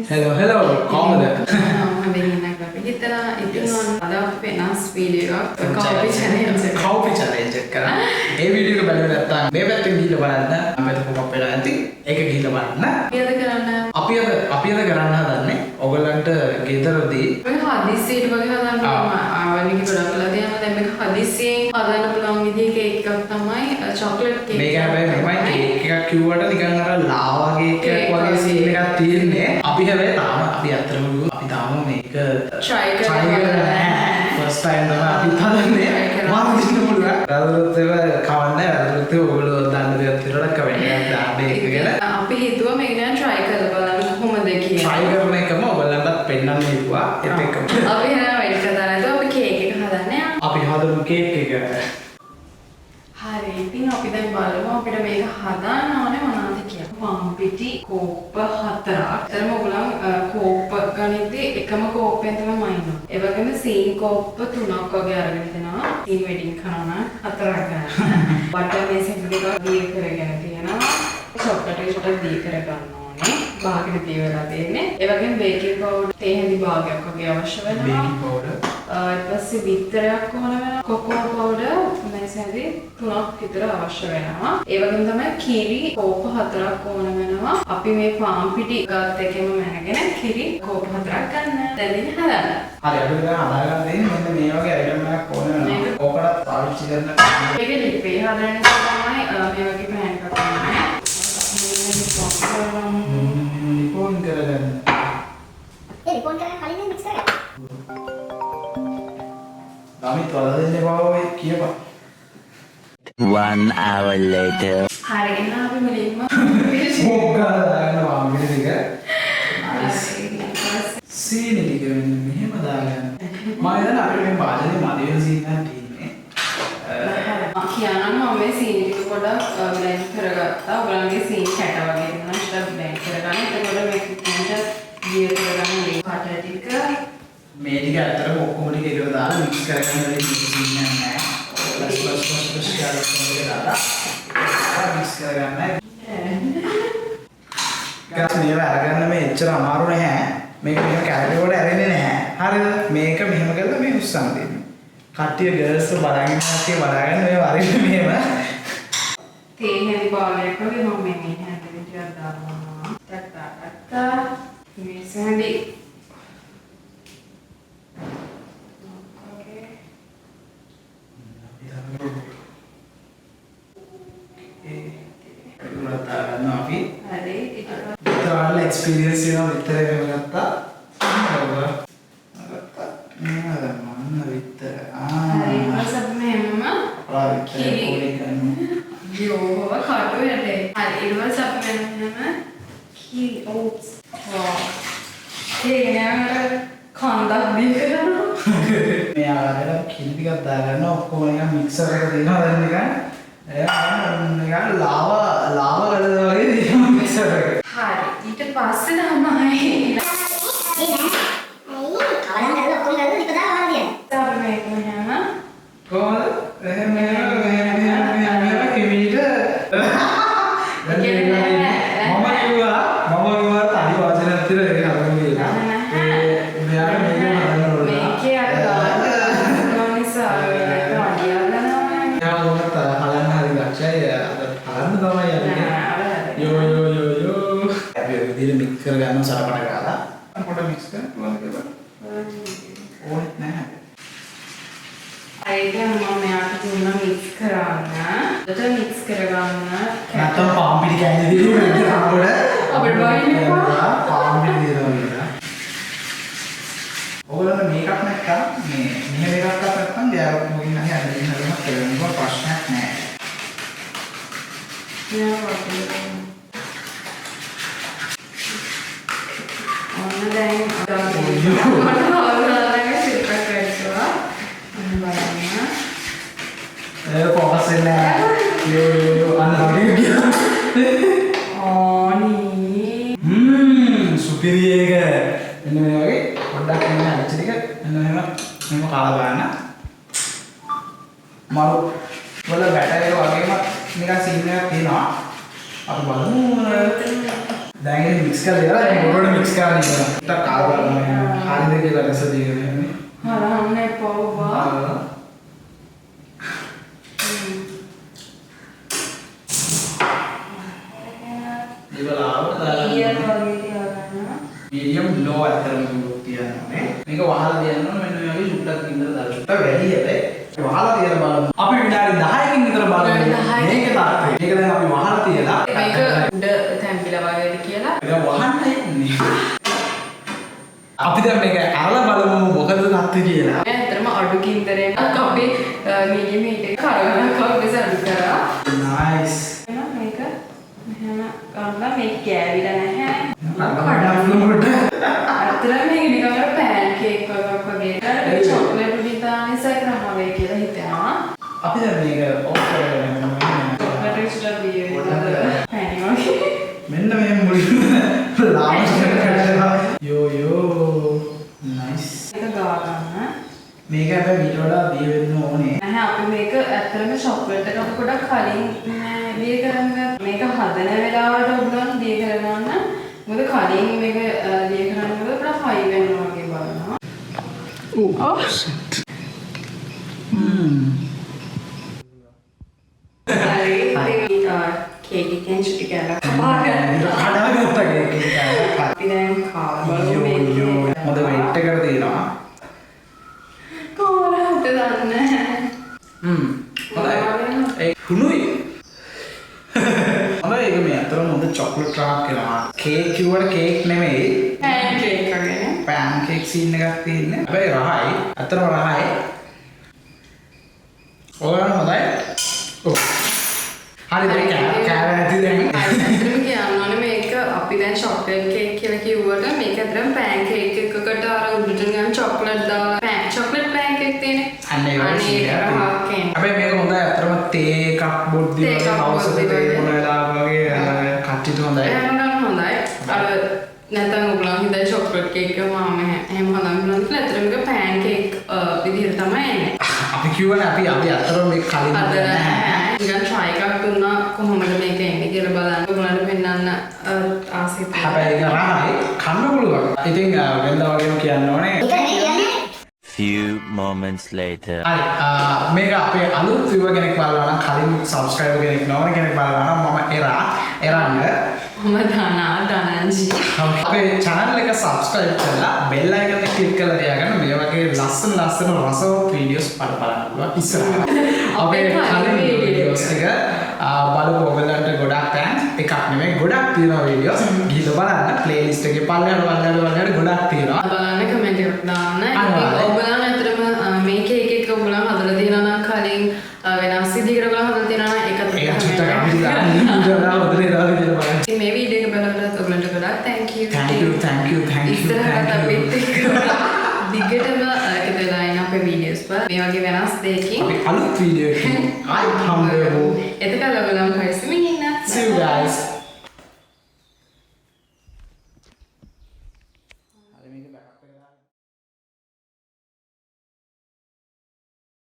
Hello, කොහොමද? මම දෙන්නක් අපි හිතලා ඉතින් අද අපි වෙනස් වීඩියෝ එකක් කෝපි චැලෙන්ජ් එක. කෝපි චැලෙන්ජ් එක කරා. ඒ වීඩියෝ එක බලන්න නැත්නම් මේ පැත්තෙන් ගිහිල්ලා බලන්න. අපිට පොප් වෙලා ඇති. ඒක ගිහිල්ලා බලන්න. අපි අද කරන්න හදන්නේ ඔයගලන්ට ගෙදරදී ඔය හදිස්සියට වගේ හදන්න ආවනික ගොඩක් වෙලා තියෙනවා. දැන් මේක හදිස්සියෙන් හදන්න පුළුවන් විදිහේ කේක් එකක් තමයි චොක්ලට් කේක්. මේක හැබැයි මෙමය කේක් එකක් කිව්වට නිකන් අර ලාවා කේක් එකක් වගේ සීන් එකක් තියෙන්නේ. අපි හැබැයි තාම අපි අතරම අපි තාම මේක try කරලා නැහැ. first time තමයි අපි හදන්නේ. මාත් විශ්ින්න පුළුවන්. රාදුරුත් ඒවා කවන්නේ රාදුරුත් ඔයගොල්ලෝ දාන්න දෙයක් තිරලා කවෙන්නේ දාන්න ඒක ගැන. අපි හිතුවා මේක නෑ try කරලා බලන්න කොහොමද කියලා. try කරන එකම ඔයගොල්ලන්ටත් පෙන්නන්න හිතුවා ඒත් එක්කම. අපි එහෙනම් වෙයිට් කරලා නැතුව අපි කේක් එක හදන්නේ. අපි හදමු කේක් එක. හරි ඉතින් අපි දැන් බලමු අපිට මේක හදන්න ඕනේ මොනවද කියලා. වම්පිටි කෝප්ප 4ක්. එතනම ඔයගොල්ලන් කෝප්ප ගනිද්දී එකම කෝප්පෙන් තමයි මයින්නවා. ඒ වගේම සීන් කෝප්ප 3ක් වගේ අරගෙන දෙනවා. සීන් වෙඩින් කරනවා 4ක් ගන්න. බටර් මේ සෙට් එක දී කරගෙන තියෙනවා. චොක්ලට් එක චොටක් දී කර ගන්න ඕනේ. භාගයට දී වෙලා තියෙන්නේ. ඒ වගේම බේකින් පවුඩර් තේ හැඳි භාගයක් වගේ අවශ්‍ය වෙනවා. බේකින් පවුඩර් ඊට පස්සේ බිත්තරයක් ඕන වෙනවා. කොකෝ පවුඩර් මේසෙන්දි 3ක් විතර අවශ්‍ය වෙනවා. ඒ වගේම තමයි කිරි කෝප 4ක් ඕන වෙනවා. අපි මේ පාන් පිටි ගත් එකෙම මැනගෙන කිරි කෝප 4ක් ගන්න. දැන් ඉතින් හදන්න. හරි අපි දැන් හදාගන්න දෙන්නේ මෙන්න මේ වගේ අයිටම් එකක් ඕන වෙනවා. ඕකටත් පාවිච්චි කරන මේක ලිපේ හදන්න තමයි මේ වගේ පෑන් එකක් ගන්න. ෆෝන් කරගන්න. රිපෝන් කරලා කලින් මික්ස් කරගන්න. ගාමිත් වල දෙන්නේ බව කියපන්. 1 hour later. හරි එන්න අපි මුලින්ම ස්මෝක් කරලා දාන්න වම්පිටි ටික. සීනි ටික මෙහෙම දාගන්න. මම හිතන්නේ අපිට මේ භාජනයේ මදිවෙන සීන් එකක් තියෙන්නේ. කියනනම් මම මේ සීනි ටික පොඩ්ඩක් බ්ලෙන්ඩ් කරගත්තා. ඔයගලන්ගේ සීනි කැට වගේ දෙනවා. ඊට බ්ලෙන්ඩ් කරගන්න. එතකොට මේක කොහොමද ගියර කරගන්න මේ කට ටික මේ ටික ඇත්තටම ඔක්කොම ටික එකට දාලා මික්ස් කරගන්න බැරි සීන් එකක් නෑ. ප්ලස් කියලා කොහොමද දාලා මික්ස් කරගන්න. ගස් මේවා අරගන්න මේ එච්චර අමාරු නැහැ. මේක මෙහෙම කැලේ වල ඇරෙන්නේ නැහැ. හරිද? මේක මෙහෙම කරලා මේ උස්සන් දෙන්න. කට්ටිය ගර්ල්ස් බලාගෙන කට්ටිය බලාගෙන මේ වරින්න මෙහෙම. තේ හැඳි බාලයක් වගේ මම මේ හැඳි ටිකක් දානවා. ටක් මේ සැඳි एक्सपीरियंस वित्तर गत्ता मन वित्तर सब में जो खाटो याते हर इवन सब में की ओट्स ये ना खांदा भी करो मैं आगे खिल्ली का दागना आपको यहाँ मिक्सर का देना निकाल लावा कर दे मिक्सर හරි ඊට පස්සේ තමයි කවලම් කරලා ඔක්කොම කරලා ටික දාලා හරියන්නේ. අපි මේක මෙහෙම කොහොමද මෙහෙම කිවිට මම කිව්වා තනි වචනයක් තියලා ඒක හදන්න කියලා. මෙයාට මේක හදන්න ඕන. මේකේ අර ගානිසා ඒක අඩියල්ලනවා. යා උනත් හදන්න හරි ලක්ෂය හදන්න තමයි යන්නේ. යෝ අපි විදිහට මික්ස් කරගන්න සරපට ගාලා පොඩ මික්ස් කරලා පුළුවන් කියලා ඕනෙත් නැහැ. ඒක මම මෙයාට දුන්නා මික්ස් කරන්න. ඒකට මික්ස් කරගන්න. නැත්නම් පාන් පිටි කෑල්ල දෙනවා අපිට අපිට බයිනවා. පාන් පිටි දෙනවා කියලා. ඕගොල්ලෝ මේකක් නැත්තම් මේ මෙහෙම එකක් නැත්තම් ගෑවක් මොකින් නැහැ අදින්න හදන්න කරනවා ප්‍රශ්නයක් නැහැ. ඔන්න දැන් මට හොල්ලාගෙන සිල්පත් වෙනවා. බලන්න. ඒක ફોකස් වෙන්නේ නැහැ. යෝ අන්න හරිය ගියා. ඕනි. සුපිරි එක. මෙන්න මේ වගේ පොඩ්ඩක් මෙන්න අච්ච ටික මෙන්න මෙහෙම කාලා බලන්න. මරු වල බැටර් එක වගේම නිකන් සීන් එකක් තියෙනවා. අපි බලමු. දැන් ඒක මික්ස් කරලා ඉවරයි. දැන් මොකටද මික්ස් කරන්නේ කියලා. ටිකක් කාලා බලන්න. හරිද කියලා රස දීගෙන යන්නේ. හරහන්න එපා ඔබා. medium low අතරම තියන්නේ. මේක වහලා තියන්න ඕනේ. මෙන්න මේ වගේ සුට්ටක් ඉඳලා දාලා. සුට්ට වැඩි හැබැයි. වහලා තියලා බලමු. අපි විනාඩි 10කින් විතර බලමු. මේක තාත්තේ. මේක දැන් අපි වහලා තියලා මේක උඩ තැම්පිලා වගේද කියලා. ඒක වහන්නයි ඉන්නේ. අපි දැන් මේක අරලා බලමු මොකද තාත්තේ කියලා. ඇත්තටම අඩු කින්දරේ අපි medium heat එක කරගෙන කවුද අඩු කරා. nice. එහෙනම් මේක මෙහෙම කරලා මේක ගෑවිලා නැහැ. අතරම මේක නිකන් අර පෑන් කේක් වගේක් වගේ. ඒක චොක්ලට් උඩින් දාන නිසා කරම වගේ කියලා හිතනවා. අපි දැන් මේක ඔෆ් කරගෙන චොක්ලට් එක්ස්ට්‍රා දීලා පෑන් වගේ. මෙන්න මේ මුලින්ම ලාමස් කරලා යෝ nice. ඒක ගා ගන්න. මේක හැබැයි ඊට වඩා දිය වෙන්න ඕනේ. නැහැ අපි මේක ඇත්තටම චොක්ලට් එක පොඩක් කලින් දිය කරන්න මේක හදන වෙලාවට උඩන් දිය කරගන්න. මොකද කලින් මේක දිය කරනකොට පොඩක් හයි වෙනවා වගේ බලනවා. Oh shit. කේක් එකෙන් චුටි කෑල්ලක් හදාගත්තා කේක් එක. අපි දැන් කාලා බලමු මේක. මොකද වෙයිට් එකට තියෙනවා. කොහොමද දන්නේ? හොඳයි. ඒ හුණුයි. හොඳයි ඒක මේ අතරම හොඳ චොක්ලට් රාක් කරනවා. කේක් කිව්වට කේක් නෙමෙයි. පෑන් කේක් වගේ. පෑන් කේක් සීන් එකක් තියෙන්නේ. හැබැයි රහයි. අතරම රහයි. ඔයාලා හොඳයි. ඔව්. හරි දැන් කෑවැති දැන්. ඇත්තටම කියන්න මේක අපි දැන් චොක්ලට් කේක් කියලා කිව්වට මේක ඇත්තටම පෑන් කේක් එකකට අර උඩට ගන්න චොක්ලට් දාලා චොක්ලට් පෑන් කේක් තියෙන්නේ. අනේ රහක් හැබැයි මේක හොඳයි අතරම තේ එකක් බොද්දි වගේ හවුස් එකේ තේ බොන වෙලාව වගේ කට්ටියට හොඳයි. එහෙනම් හොඳයි. අර නැත්නම් ඔයගොල්ලෝ හිතයි චොක්ලට් කේක් එක මම එහෙම හදන්න පුළුවන් කියලා. ඇත්තටම මේක පෑන් කේක් විදිහට තමයි එන්නේ. අපි කියවනේ අපි අතරම මේක කලින් නිකන් try එකක් දුන්නා කොහොමද මේක එන්නේ කියලා බලන්න. ඔයගොල්ලන්ට පෙන්නන්න ආසෙත්. හැබැයි ඒක රහයි කන්න පුළුවන්. ඉතින් වෙනදා වගේම කියන්න ඕනේ. Few moments later. හරි මේක අපේ අලුත් viewer කෙනෙක් බලනවා නම් කලින් subscriber කෙනෙක් නොවන කෙනෙක් බලනවා නම් මම එරන්න මම ධනංජි. අපේ channel එක subscribe කරලා bell icon එක click කරලා තියාගන්න මේ වගේ ලස්සන රසවත් videos බලන්න පුළුවන් ඉස්සරහට. අපේ කලින් videos එක බලපු ඔයගලන්ට ගොඩක් thanks. එකක් නෙමෙයි ගොඩක් තියෙනවා videos. ගිහලා බලන්න playlist එකේ පල්ලෙහාට ගොඩක් තියෙනවා. බලන්න comment එකක් දාන්න. ඔයගොල්ලන් අතරම මේ කේක් එක ඔයගොල්ලන් හදලා තියෙනවා නම් කලින් වෙනස් විදිහකට ඔයගොල්ලන් හදලා තියෙනවා නම් ඒකත් ඒක චුට්ටක් අපි දාන්න මේ වීඩියෝ එක බලලා ඔයගොල්ලන්ට ගොඩක් thank you. ඉස්සරහට අපිත් එක්ක දිගටම එකතු වෙලා ඉන්න අපේ වීඩියෝස් වල මේ වගේ වෙනස් දෙයකින් අපි අලුත් වීඩියෝ එකකින් ආයි හම්බ වෙමු. එතකල් ඔයගොල්ලන් හරිසමින් ඉන්න. See you guys.